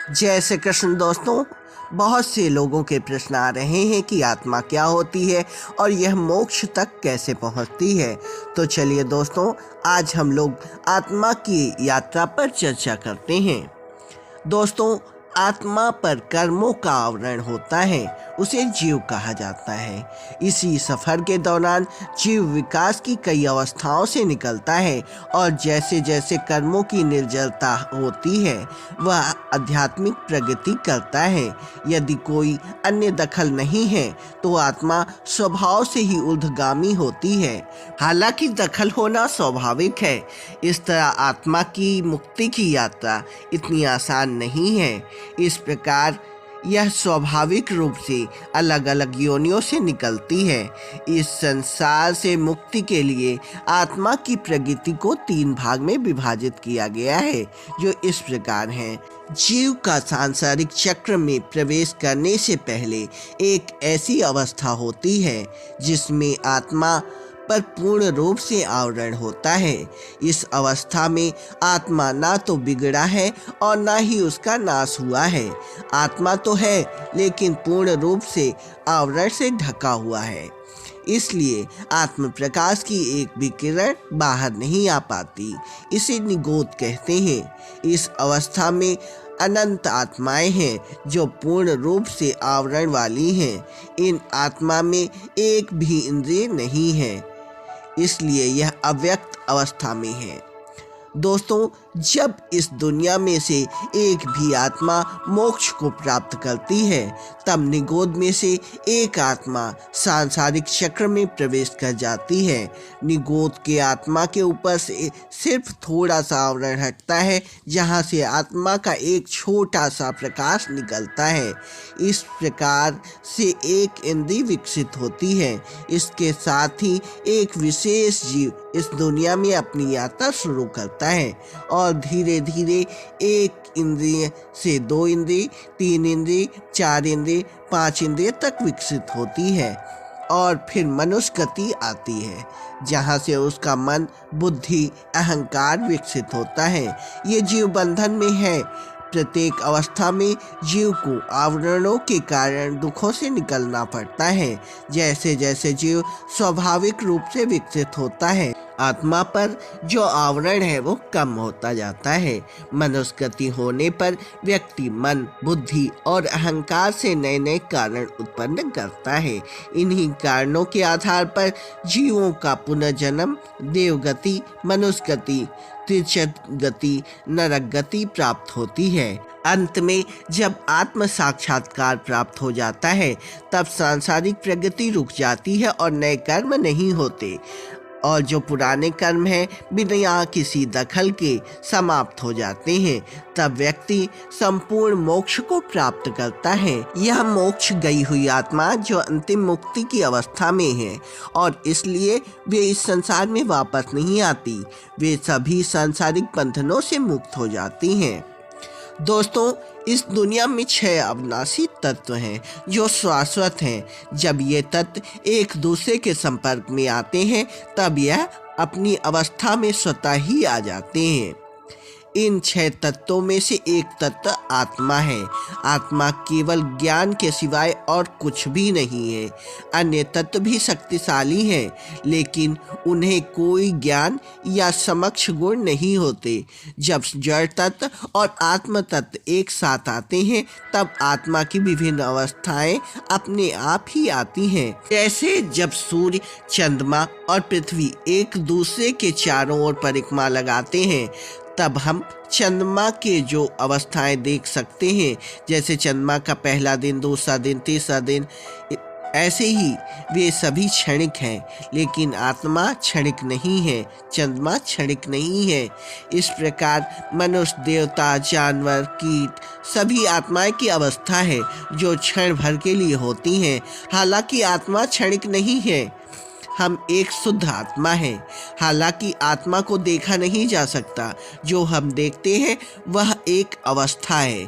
जय श्री कृष्ण दोस्तों। बहुत से लोगों के प्रश्न आ रहे हैं कि आत्मा क्या होती है और यह मोक्ष तक कैसे पहुंचती है। तो चलिए दोस्तों, आज हम लोग आत्मा की यात्रा पर चर्चा करते हैं। दोस्तों, आत्मा पर कर्मों का आवरण होता है, उसे जीव कहा जाता है। इसी सफर के दौरान जीव विकास की कई अवस्थाओं से निकलता है और जैसे जैसे कर्मों की निर्जलता होती है वह आध्यात्मिक प्रगति करता है। यदि कोई अन्य दखल नहीं है तो आत्मा स्वभाव से ही ऊर्ध्वगामी होती है। हालांकि दखल होना स्वाभाविक है, इस तरह आत्मा की मुक्ति की यात्रा इतनी आसान नहीं है। इस प्रकार यह स्वाभाविक रूप से अलग अलग योनियों से निकलती है। इस संसार से मुक्ति के लिए आत्मा की प्रगति को 3 भाग में विभाजित किया गया है, जो इस प्रकार हैं। जीव का सांसारिक चक्र में प्रवेश करने से पहले एक ऐसी अवस्था होती है जिसमें आत्मा पर पूर्ण रूप से आवरण होता है। इस अवस्था में आत्मा ना तो बिगड़ा है और ना ही उसका नाश हुआ है। आत्मा तो है लेकिन पूर्ण रूप से आवरण से ढका हुआ है, इसलिए आत्म प्रकाश की एक भी किरण बाहर नहीं आ पाती। इसे निगोद कहते हैं। इस अवस्था में अनंत आत्माएं हैं जो पूर्ण रूप से आवरण वाली हैं। इन आत्मा में एक भी इंद्रिय नहीं है, इसलिए यह अव्यक्त अवस्था में है। दोस्तों, जब इस दुनिया में से एक भी आत्मा मोक्ष को प्राप्त करती है तब निगोद में से एक आत्मा सांसारिक चक्र में प्रवेश कर जाती है। निगोद के आत्मा के ऊपर से सिर्फ थोड़ा सा आवरण हटता है, जहाँ से आत्मा का एक छोटा सा प्रकाश निकलता है। इस प्रकार से एक इंद्रिय विकसित होती है। इसके साथ ही एक विशेष जीव इस दुनिया में अपनी यात्रा शुरू करता है और धीरे धीरे एक इंद्रिय से 2 इंद्रिय, 3 इंद्रिय, 4 इंद्रिय, 5 इंद्रिय तक विकसित होती है और फिर मनुष्य गति आती है, जहाँ से उसका मन, बुद्धि, अहंकार विकसित होता है। ये जीव बंधन में है। प्रत्येक अवस्था में जीव को आवरणों के कारण दुखों से निकलना पड़ता है। जैसे जैसे जीव स्वाभाविक रूप से विकसित होता है, आत्मा पर जो आवरण है वो कम होता जाता है। मनुष्य गति होने पर व्यक्ति मन, बुद्धि और अहंकार से नए नए कारण उत्पन्न करता है। इन्हीं कारणों के आधार पर जीवों का पुनर्जन्म देवगति, मनुष्य गति, तिर्यक गति, नरक गति प्राप्त होती है। अंत में जब आत्म साक्षात्कार प्राप्त हो जाता है तब सांसारिक प्रगति रुक जाती है और नए कर्म नहीं होते और जो पुराने कर्म हैं बिना किसी दखल के समाप्त हो जाते हैं। तब व्यक्ति संपूर्ण मोक्ष को प्राप्त करता है। यह मोक्ष गई हुई आत्मा जो अंतिम मुक्ति की अवस्था में है और इसलिए वे इस संसार में वापस नहीं आती। वे सभी सांसारिक बंधनों से मुक्त हो जाती हैं। दोस्तों, इस दुनिया में 6 अविनाशी तत्व हैं जो शाश्वत हैं। जब ये तत्व एक दूसरे के संपर्क में आते हैं तब यह अपनी अवस्था में स्वतः ही आ जाते हैं। इन 6 तत्वों में से एक तत्व आत्मा है। आत्मा केवल ज्ञान के सिवाय और कुछ भी नहीं है। अन्य तत्व भी शक्तिशाली हैं, लेकिन उन्हें कोई ज्ञान या समक्ष गुण नहीं होते। जब जड़ तत्व और आत्म तत्व एक साथ आते हैं तब आत्मा की विभिन्न अवस्थाएं अपने आप ही आती हैं। जैसे जब सूर्य, चंद्रमा और पृथ्वी एक दूसरे के चारों ओर परिक्रमा लगाते हैं तब हम चंद्रमा के जो अवस्थाएं देख सकते हैं, जैसे चंद्रमा का पहला दिन, दूसरा दिन, तीसरा दिन, ऐसे ही वे सभी क्षणिक हैं। लेकिन आत्मा क्षणिक नहीं है, चंद्रमा क्षणिक नहीं है। इस प्रकार मनुष्य, देवता, जानवर, कीट सभी आत्माएं की अवस्था है जो क्षण भर के लिए होती हैं। हालांकि आत्मा क्षणिक नहीं है, हम एक शुद्ध आत्मा हैं। हालांकि आत्मा को देखा नहीं जा सकता, जो हम देखते हैं वह एक अवस्था है।